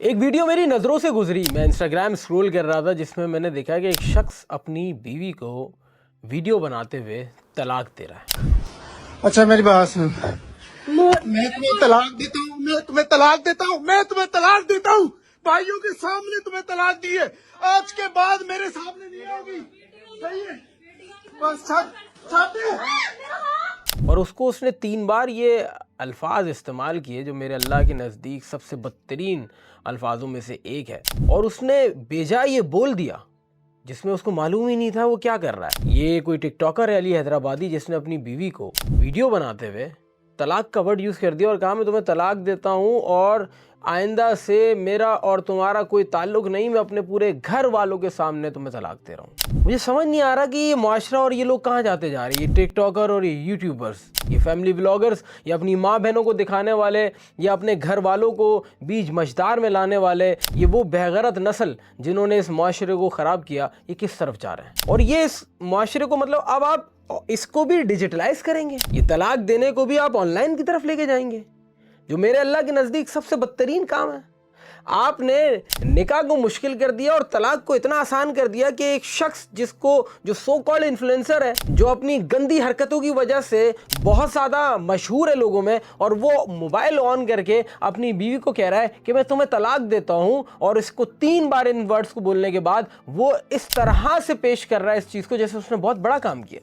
ایک ویڈیو میری نظروں سے گزری، میں انسٹاگرام سکرول کر رہا تھا جس میں نے دیکھا کہ ایک شخص اپنی بیوی کو ویڈیو بناتے ہوئے طلاق دے رہا ہے۔ اچھا میری بات سن، میں تمہیں طلاق دیتا ہوں، میں تمہیں طلاق دیتا ہوں، میں تمہیں طلاق دیتا ہوں، بھائیوں کے سامنے تمہیں طلاق دی ہے، آج کے بعد میرے سامنے نہیں ہوگی، صحیح ہے؟ بس چھاتے اور اس نے 3 بار یہ الفاظ استعمال کیے جو میرے اللہ کے نزدیک سب سے بدترین الفاظوں میں سے ایک ہے، اور اس نے بیجا یہ بول دیا جس میں اس کو معلوم ہی نہیں تھا وہ کیا کر رہا ہے۔ یہ کوئی ٹک ٹاکر ہے علی حیدرآبادی جس نے اپنی بیوی کو ویڈیو بناتے ہوئے طلاق کا ورڈ یوز کر دیا اور کہا میں تمہیں طلاق دیتا ہوں اور آئندہ سے میرا اور تمہارا کوئی تعلق نہیں، میں اپنے پورے گھر والوں کے سامنے تمہیں طلاق دے رہا ہوں۔ مجھے سمجھ نہیں آ رہا کہ یہ معاشرہ اور یہ لوگ کہاں جاتے جا رہے ہیں، یہ ٹک ٹاکر اور یہ یوٹیوبرز، یہ فیملی بلاگرز، یا اپنی ماں بہنوں کو دکھانے والے یا اپنے گھر والوں کو بیچ مجدار میں لانے والے، یہ وہ بےغیرت نسل جنہوں نے اس معاشرے کو خراب کیا، یہ کس طرف جا رہے ہیں؟ اور یہ اس معاشرے کو مطلب اب آپ اس کو بھی ڈیجیٹلائز کریں گے، یہ طلاق دینے کو بھی آپ آن لائن کی طرف لے کے جائیں گے، جو میرے اللہ کے نزدیک سب سے بدترین کام ہے۔ آپ نے نکاح کو مشکل کر دیا اور طلاق کو اتنا آسان کر دیا کہ ایک شخص جو سو کالڈ انفلوئنسر ہے، جو اپنی گندی حرکتوں کی وجہ سے بہت زیادہ مشہور ہے لوگوں میں، اور وہ موبائل آن کر کے اپنی بیوی کو کہہ رہا ہے کہ میں تمہیں طلاق دیتا ہوں، اور اس کو 3 بار ان ورڈز کو بولنے کے بعد وہ اس طرح سے پیش کر رہا ہے اس چیز کو جیسے اس نے بہت بڑا کام کیا۔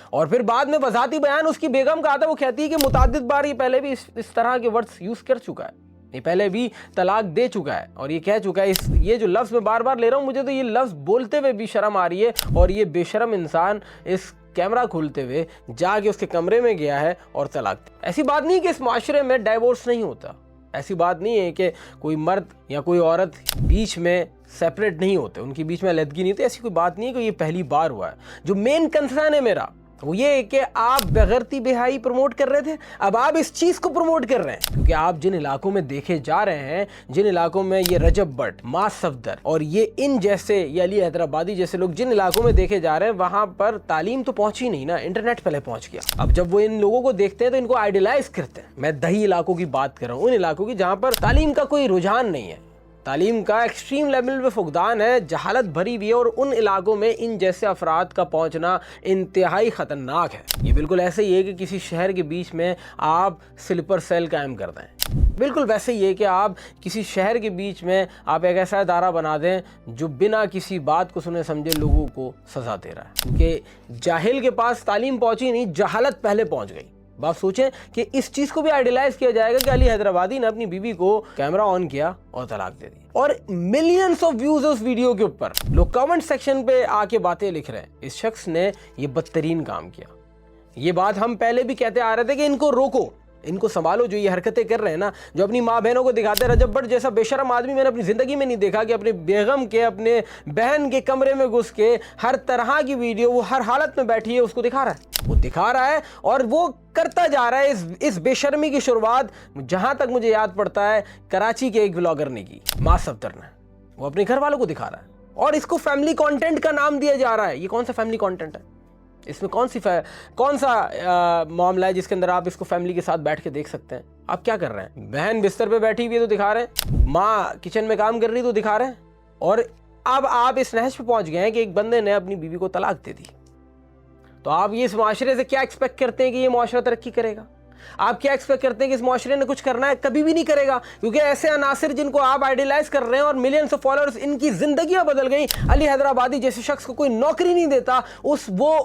اور پھر بعد میں بذاتی بیان اس کی بیگم کا آتا ہے، وہ کہتی ہے کہ متعدد بار یہ پہلے بھی اس طرح کے ورڈز یوز کر چکا ہے، یہ پہلے بھی طلاق دے چکا ہے، اور یہ کہہ چکا ہے، یہ جو لفظ میں بار بار لے رہا ہوں، مجھے تو یہ لفظ بولتے ہوئے بھی شرم آ رہی ہے، اور یہ بے شرم انسان اس کیمرہ کھولتے ہوئے جا کے اس کے کمرے میں گیا ہے اور طلاق دی۔ ایسی بات نہیں کہ اس معاشرے میں ڈائیورس نہیں ہوتا، ایسی بات نہیں ہے کہ کوئی مرد یا کوئی عورت بیچ میں سیپریٹ نہیں ہوتے، ان کے بیچ میں علیحدگی نہیں ہوتی، ایسی کوئی بات نہیں ہے کہ یہ پہلی بار ہوا ہے۔ جو مین کنسرن ہے میرا وہ یہ ہے کہ آپ بغیرتی بے حیائی پروموٹ کر رہے تھے، اب آپ اس چیز کو پروموٹ کر رہے ہیں، کیونکہ آپ جن علاقوں میں دیکھے جا رہے ہیں، جن علاقوں میں یہ رجب بٹ، ماس صفدر اور یہ ان جیسے یہ علی حیدرآبادی جیسے لوگ جن علاقوں میں دیکھے جا رہے ہیں، وہاں پر تعلیم تو پہنچی نہیں نا، انٹرنیٹ پہلے پہنچ گیا۔ اب جب وہ ان لوگوں کو دیکھتے ہیں تو ان کو آئیڈیلائز کرتے ہیں۔ میں دیہی علاقوں کی بات کر رہا ہوں، ان علاقوں کی جہاں پر تعلیم کا کوئی رجحان نہیں ہے، تعلیم کا ایکسٹریم لیول پہ فقدان ہے، جہالت بھری ہوئی ہے، اور ان علاقوں میں ان جیسے افراد کا پہنچنا انتہائی خطرناک ہے۔ یہ بالکل ایسے ہی ہے کہ کسی شہر کے بیچ میں آپ سلیپر سیل قائم کر دیں، بالکل ویسے ہی ہے کہ آپ کسی شہر کے بیچ میں آپ ایک ایسا ادارہ بنا دیں جو بنا کسی بات کو سنے سمجھے لوگوں کو سزا دے رہا ہے، کیونکہ جاہل کے پاس تعلیم پہنچی نہیں، جہالت پہلے پہنچ گئی۔ آپ سوچیں کہ اس چیز کو بھی آئیڈیلائز کیا جائے گا کہ علی حیدرآبادی نے اپنی بیوی کو کیمرہ آن کیا اور طلاق دے دی، اور ملینز آف ویوز اس ویڈیو کے اوپر لوگ کمنٹ سیکشن پہ آ کے باتیں لکھ رہے ہیں، اس شخص نے یہ بدترین کام کیا۔ یہ بات ہم پہلے بھی کہتے آ رہے تھے کہ ان کو روکو، ان کو سنبھالو، جو یہ حرکتیں کر رہے ہیں نا، جو اپنی ماں بہنوں کو دکھاتے ہیں۔ رجب بٹ جیسا بے شرم آدمی میں نے اپنی زندگی میں نہیں دیکھا کہ اپنے بیگم کے، اپنے بہن کے کمرے میں گھس کے ہر طرح کی ویڈیو، وہ ہر حالت میں بیٹھی ہے اس کو دکھا رہا ہے، اور وہ کرتا جا رہا ہے۔ اس بے شرمی کی شروعات جہاں تک مجھے یاد پڑتا ہے کراچی کے ایک بلاگر نے کی، ماس صفدر نے، وہ اپنے گھر والوں کو دکھا رہا ہے، اور اس کو فیملی کانٹینٹ کا نام دیا جا رہا ہے۔ یہ کون سا فیملی کانٹینٹ ہے؟ اس میں کون سا معاملہ ہے جس کے اندر آپ اس کو فیملی کے ساتھ بیٹھ کے دیکھ سکتے ہیں؟ آپ کیا کر رہے ہیں؟ بہن بستر پہ بیٹھی ہوئی ہے تو دکھا رہے ہیں، ماں کچن میں کام کر رہی تو دکھا رہے ہیں، اور اب آپ اس نہج پہ پہنچ گئے ہیں کہ ایک بندے نے اپنی بیوی کو طلاق دے دی۔ تو آپ یہ اس معاشرے سے کیا ایکسپیکٹ کرتے ہیں کہ یہ معاشرہ ترقی کرے گا؟ آپ کیا ایکسپیکٹ کرتے ہیں کہ اس معاشرے نے کچھ کرنا ہے؟ کبھی بھی نہیں کرے گا، کیونکہ ایسے عناصر جن کو آپ آئیڈیلائز کر رہے ہیں اور ملینز آف فالوورز، ان کی زندگیاں بدل گئی۔ علی حیدرآبادی جیسے شخص کو کوئی نوکری نہیں دیتا، وہ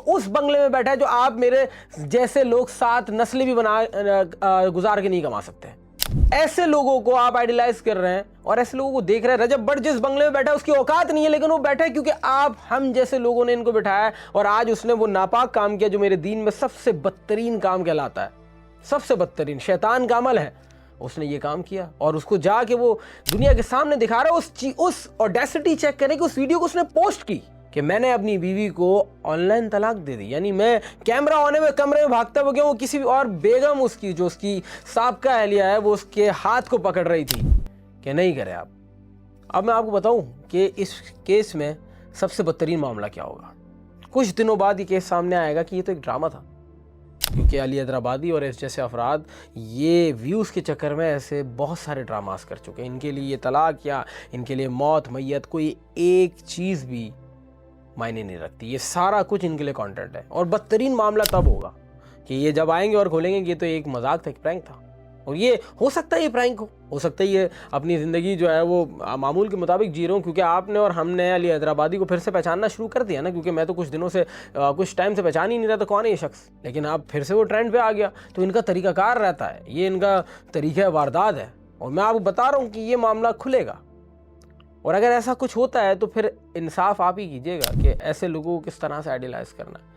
اس بنگلے میں بیٹھا ہے جو آپ میرے جیسے لوگ 7 نسلیں بھی گزار کے نہیں کما سکتے۔ ایسے لوگوں کو آپ آئیڈیلائز کر رہے ہیں اور ایسے لوگوں کو دیکھ رہے ہیں۔ رجب بٹ جس بنگلے میں بیٹھا ہے اس کی اوقات نہیں ہے، لیکن وہ بیٹھا ہے کیونکہ ہم جیسے لوگوں نے ان کو بٹھایا ہے، اور آج اس نے وہ ناپاک کام کیا جو میرے دین میں سب سے بدترین کام کہلاتا ہے، سب سے بدترین شیطان کا عمل ہے۔ اس نے یہ کام کیا اور اس کو جا کے وہ دنیا کے سامنے دکھا رہا ہے۔ اس اوڈیسٹی چیک کریں کہ اس ویڈیو کو اس نے پوسٹ کی کہ میں نے اپنی بیوی کو آن لائن طلاق دے دی، یعنی میں کیمرہ ہونے میں کمرے میں بھاگتا ہوا گیا، وہ کسی اور بیگم اس کی جو اس کی سابقہ اہلیہ ہے وہ اس کے ہاتھ کو پکڑ رہی تھی کہ نہیں کرے آپ۔ اب میں آپ کو بتاؤں کہ اس کیس میں سب سے بدترین معاملہ کیا ہوگا۔ کچھ دنوں بعد یہ کیس سامنے آئے گا کہ یہ تو ایک ڈرامہ تھا، کیونکہ علی حیدرآبادی اور اس جیسے افراد یہ ویوز کے چکر میں ایسے بہت سارے ڈراماز کر چکے ہیں. ان کے لیے یہ طلاق یا ان کے لیے موت میت کوئی ایک چیز بھی معنی نہیں رکھتی. یہ سارا کچھ ان کے لیے کانٹینٹ ہے. اور بدترین معاملہ تب ہوگا کہ یہ جب آئیں گے اور کھولیں گے کہ یہ تو ایک مذاق تھا, ایک پرینک تھا. اور یہ ہو سکتا ہے یہ پرینک ہو سکتا ہے یہ اپنی زندگی جو ہے وہ معمول کے مطابق جی رہا ہوں, کیونکہ آپ نے اور ہم نے علی حیدرآبادی کو پھر سے پہچاننا شروع کر دیا نا, کیونکہ میں تو کچھ دنوں سے کچھ ٹائم سے پہچان ہی نہیں رہا تھا کون ہے یہ شخص. لیکن اب پھر سے وہ ٹرینڈ پہ آ گیا, تو ان کا طریقہ کار رہتا ہے, یہ ان کا طریقہ واردات ہے. اور میں آپ کو بتا رہا ہوں کہ یہ معاملہ کھلے گا. اور اگر ایسا کچھ ہوتا ہے تو پھر انصاف آپ ہی کیجیے گا کہ ایسے لوگوں کو کس طرح سے آئیڈیلائز کرنا ہے,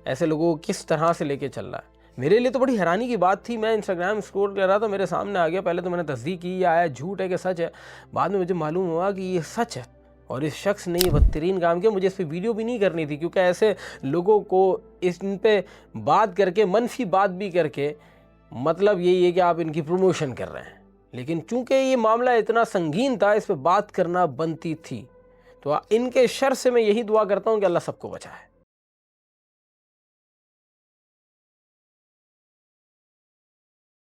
ایسے لوگوں کو کس طرح سے لے کے چل رہا ہے. میرے لیے تو بڑی حیرانی کی بات تھی, میں انسٹاگرام اسکرول کر رہا تھا, میرے سامنے آ گیا. پہلے تو میں نے تصدیق کی یہ آیا جھوٹ ہے کہ سچ ہے, بعد میں مجھے معلوم ہوا کہ یہ سچ ہے. اور اس شخص نے یہ بدترین کام کیا. مجھے اس پہ ویڈیو بھی نہیں کرنی تھی, کیونکہ ایسے لوگوں کو ان پہ بات کر کے, منفی بات بھی کر کے, مطلب یہی ہے کہ آپ ان کی پروموشن کر رہے ہیں. لیکن چونکہ یہ معاملہ اتنا سنگین تھا, اس پہ بات کرنا بنتی تھی. تو ان کے شر سے میں یہی دعا کرتا ہوں کہ اللہ سب کو بچائے.